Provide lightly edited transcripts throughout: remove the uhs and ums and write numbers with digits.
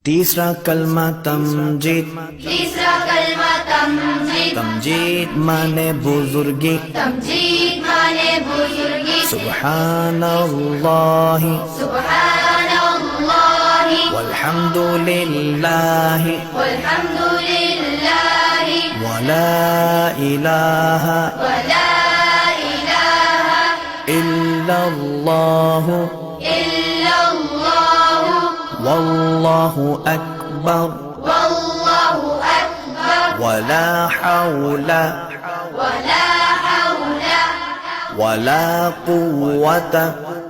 तीसरा कलमा तमजीद। तीसरा कलमा तमजीद। तमजीद माने बुजुर्गी। तमजीद माने बुजुर्गी। सुब्हानल्लाह सुब्हानल्लाह वल्हम्दुलिल्लाह वल्हम्दुलिल्लाह वला इलाहा वला इलाहा इल्लल्लाह इल्लल्लाह वल्लाहु अकबर वल्लाहु अकबर वला हौला वला हौला वला कुव्वता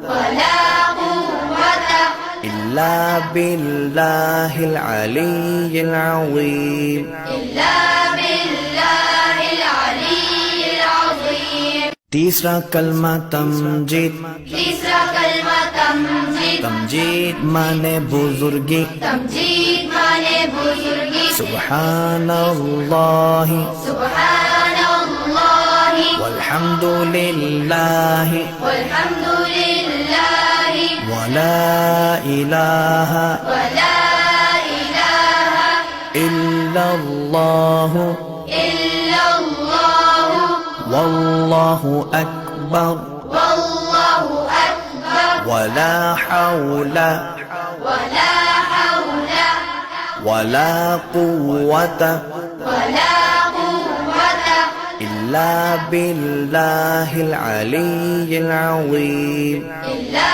वला कुव्वता इल्ला बिल्लाहिल अलिय्यिल अज़ीम। इल्ला बिल्लाहिल अलिय्यिल अज़ीम। तीसरा कलमा तमजीद। तीसरा कलमा तमजीद। तमजीद माने बुजुर्गी। तमजीद माने बुजुर्गी। सुब्हानल्लाह सुब्हानल्लाह वल्हम्दुलिल्लाह वल्हम्दुलिल्लाह वला इलाहा वला इलाहा इल्लल्लाह इल्लल्लाह वल्लाहु अकबर वल्लाहु अकबर वला हौला वला हौला वला कुव्वता वला कुव्वता इल्ला बिल्लाहिल अलिय्यिल अज़ीम। इल्ला